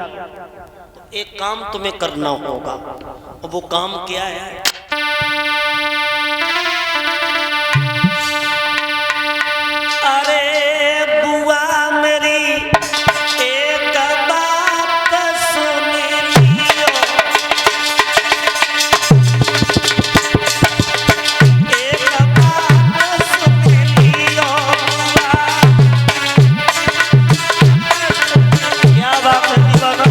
तो एक काम तुम्हें करना होगा। और वो काम क्या है? अरे बुआ मेरी एक बात सुन लियो, एक बात सुन लियो क्या बात है दीवाना।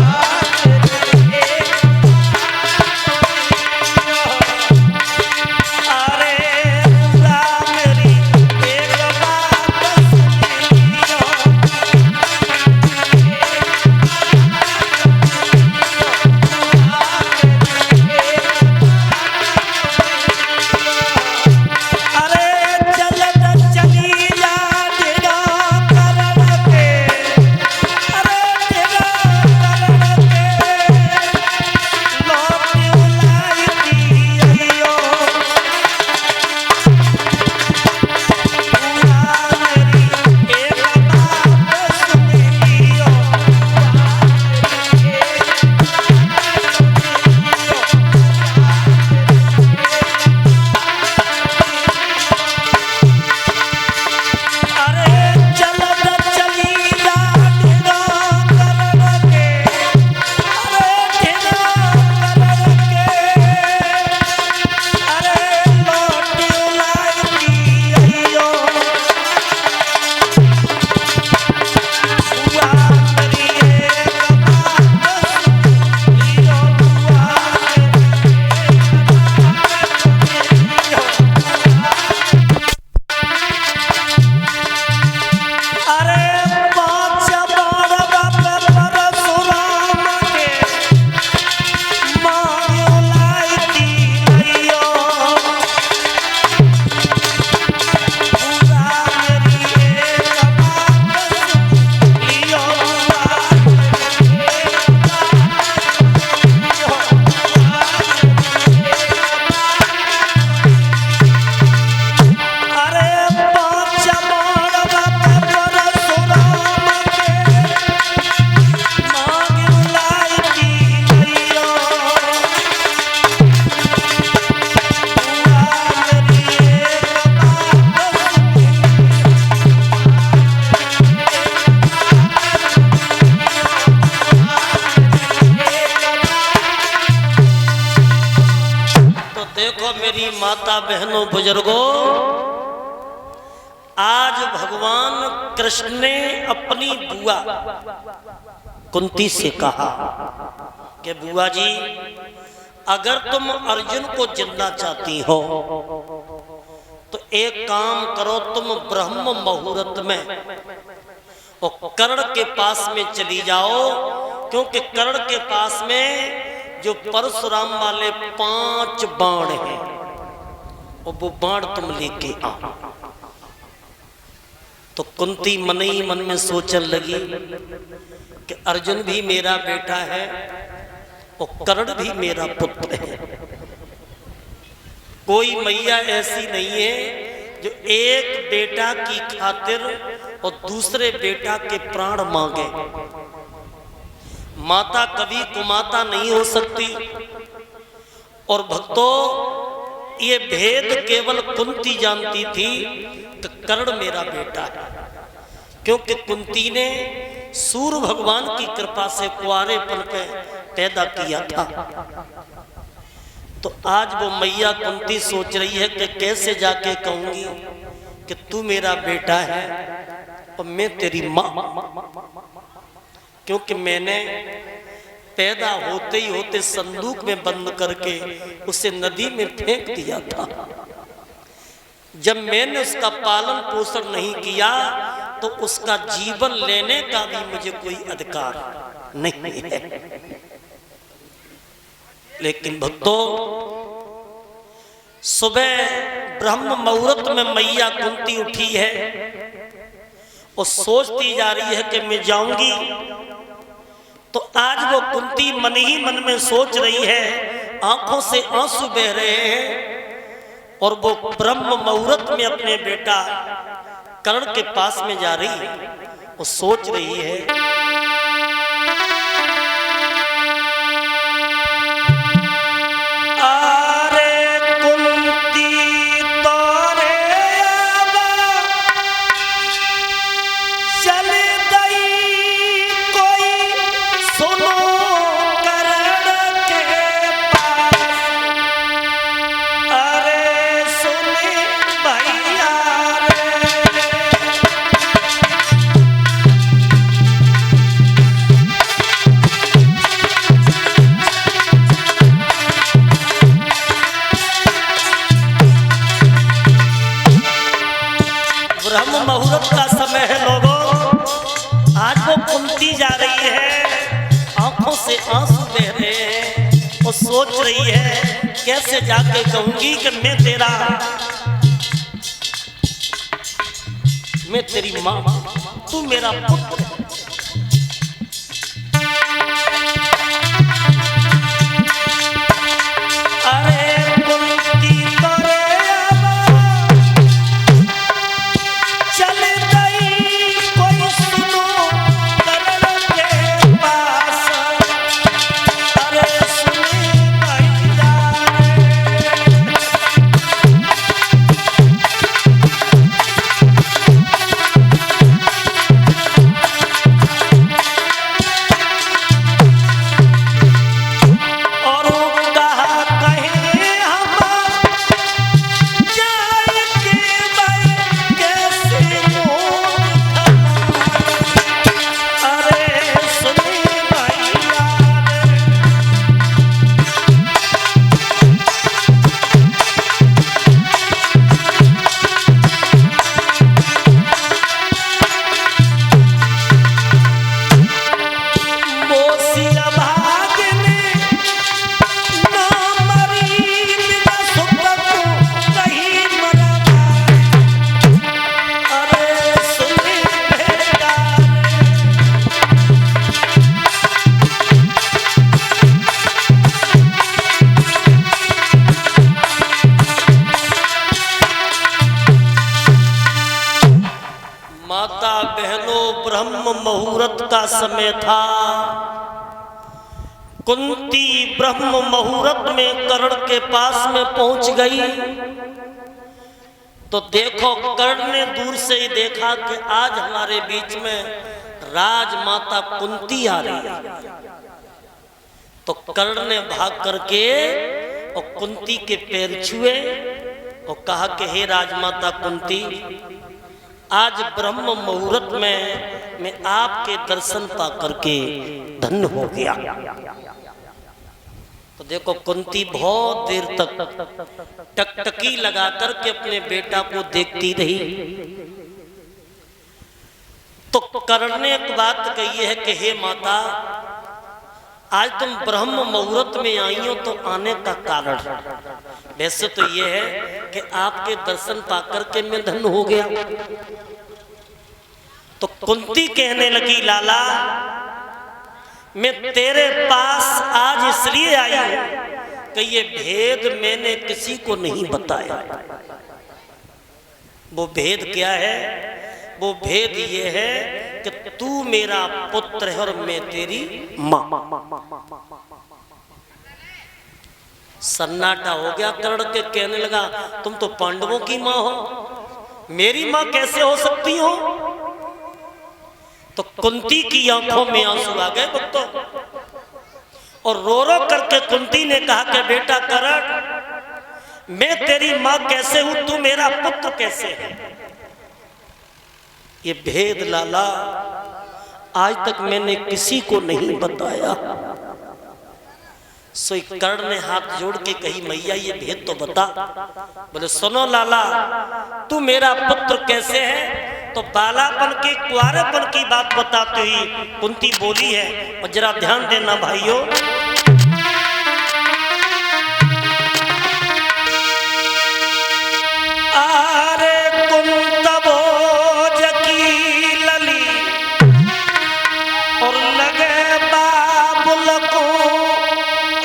मेरी माता बहनों बुजुर्गों, आज भगवान कृष्ण ने अपनी बुआ कुंती से कहा कि बुआ जी, अगर तुम अर्जुन को जितना चाहती हो तो एक काम करो, तुम ब्रह्म मुहूर्त में और कर्ण के पास में चली जाओ, क्योंकि कर्ण के पास में जो परशुराम वाले 5 बाण हैं और वो बाण तुम लेके आओ। तो कुंती मन ही मन में सोचने लगी कि अर्जुन भी मेरा बेटा है और कर्ण भी मेरा पुत्र है। कोई मैया ऐसी नहीं है जो एक बेटा की खातिर और दूसरे बेटा के प्राण मांगे। माता कभी कुमाता नहीं हो सकती। और भक्तों, ये भेद केवल कुंती जानती थी कि कर्ण मेरा बेटा है, क्योंकि कुंती ने सूर्य भगवान की कृपा से कुंवारेपन पे पैदा किया था। तो आज वो मैया कुंती सोच रही है कि कैसे जाके कहूंगी कि तू मेरा बेटा है और मैं तेरी माँ, क्योंकि मैंने पैदा होते ही होते संदूक में बंद करके उसे नदी में फेंक दिया था। जब मैंने उसका पालन पोषण नहीं किया तो उसका जीवन लेने का भी मुझे कोई अधिकार नहीं है। लेकिन भक्तों, सुबह ब्रह्म मुहूर्त में मैया कुंती उठी है और सोचती जा रही है कि मैं जाऊंगी। तो आज वो कुंती मन ही मन में सोच रही है, आंखों से आंसू बह रहे हैं, और वो ब्रह्म मुहूर्त में अपने बेटा कर्ण के पास में जा रही है। वो सोच रही है से आंसू बह रहे हैं और सोच रही है कैसे जाके कहूंगी कि मैं तेरी माँ, तू मेरा पुत्र। अरे कुंती तोरे चल गई कोई सुनो करण के पास। अरे सुने भैया मुहूर्त का समय था। कुंती ब्रह्म मुहूर्त में कर्ण के पास में पहुंच गई तो देखो कर्ण ने दूर से ही देखा कि आज हमारे बीच में राजमाता कुंती आ रही है। तो कर्ण ने भाग करके और कुंती के पैर छुए और कहा कि हे राजमाता कुंती, आज ब्रह्म मुहूर्त में मैं आपके दर्शन पा करके धन्य हो गया। तो देखो कुंती बहुत देर तक टकटकी लगा करके अपने बेटा को देखती रही। तो कर्ण ने एक बात कही है कि हे माता, आज तुम ब्रह्म मुहूर्त में आई हो तो आने का कारण वैसे तो ये है कि आपके दर्शन पाकर के मैं धन्य हो गया। तो कुंती कहने लगी, लाला मैं तेरे पास आज इसलिए आई हूं कि ये भेद मैंने किसी को नहीं बताया। वो भेद क्या है? वो भेद ये है कि तू मेरा पुत्र है और मैं तेरी मां। सन्नाटा हो गया। कर्ण के कहने लगा, तुम तो पांडवों की मां हो, मेरी मां कैसे हो सकती हो? तो कुंती की आंखों में आंसू आ गए भक्तों, और रो रो करके कुंती ने कहा कि बेटा कर्ण, मैं तेरी मां कैसे हूं, तू मेरा पुत्र कैसे है? ये भेद लाला आज तक मैंने किसी को नहीं बताया। सो कर्ण ने हाथ जोड़ के कही, मैया ये भेद तो बता। बोले सुनो लाला, तू मेरा पुत्र कैसे है? तो बालापन के कुंवारेपन की बात बताती हुई कुंती बोली है, और जरा ध्यान देना भाइयों। आरे कुंतभोज की लली और लगे बाबुल को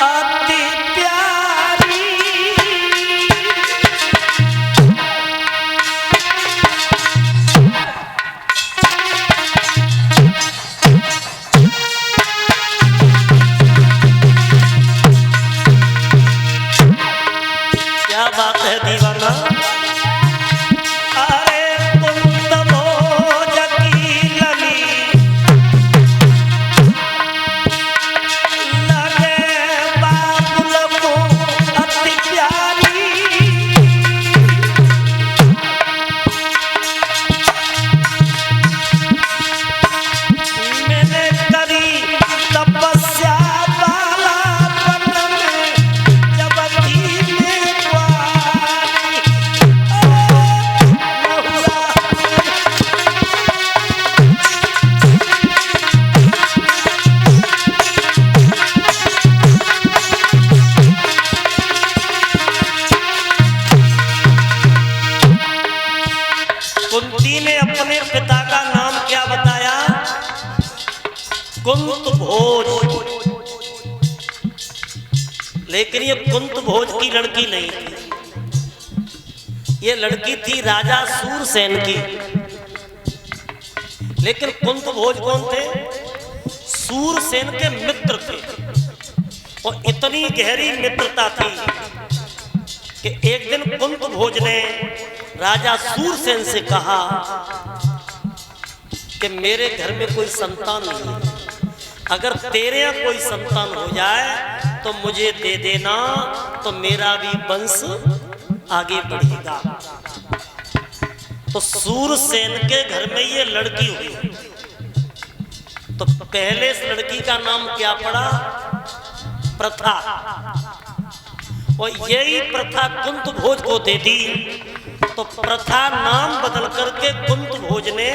अति प्यारी। लेकिन ये कुंत भोज की लड़की नहीं थी, ये लड़की थी राजा सूरसेन की। लेकिन कुंत भोज कौन थे? सूरसेन के मित्र थे, और इतनी गहरी मित्रता थी कि एक दिन कुंत भोज ने राजा सूरसेन से कहा कि मेरे घर में कोई संतान नहीं है, अगर तेरे यहाँ कोई संतान हो जाए तो मुझे दे देना, तो मेरा भी वंश आगे बढ़ेगा। तो सूरसेन के घर में ये लड़की हुई, तो पहले इस लड़की का नाम क्या पड़ा? प्रथा। और यही प्रथा कुंत भोज को दे दी। तो प्रथा नाम बदल करके कुंत भोज ने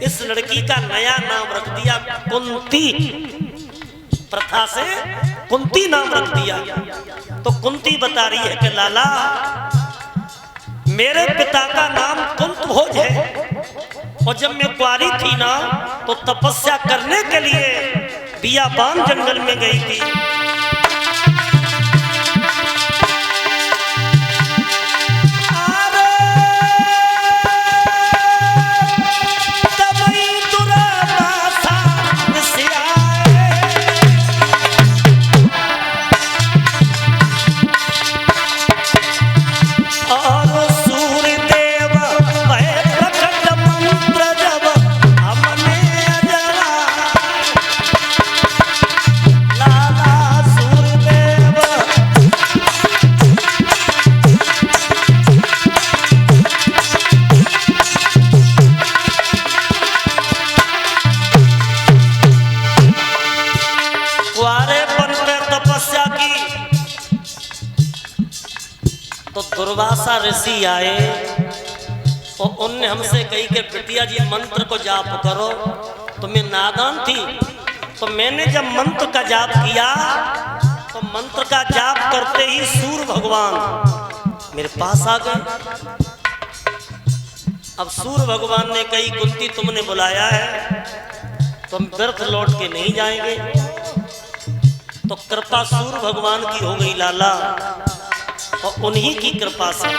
इस लड़की का नया नाम रख दिया कुंती। प्रथा से कुंती नाम रख दिया। तो कुंती बता रही है कि लाला, मेरे पिता का नाम कुंत भोज है, और जब मैं कुंवारी थी ना तो तपस्या करने के लिए बियाबान जंगल में गई थी। तो दुर्वासा ऋषि आए और उनने हमसे कही कि बिटिया जी मंत्र को जाप करो। तो मैं नादान थी, तो मैंने जब मंत्र का जाप किया तो मंत्र का जाप करते ही सूर्य भगवान मेरे पास आ गए। अब सूर्य भगवान ने कही कुंती तुमने बुलाया है तो हम व्यर्थ लौट के नहीं जाएंगे। तो कृपा सूर्य भगवान की हो गई लाला, और उन्हीं की कृपा से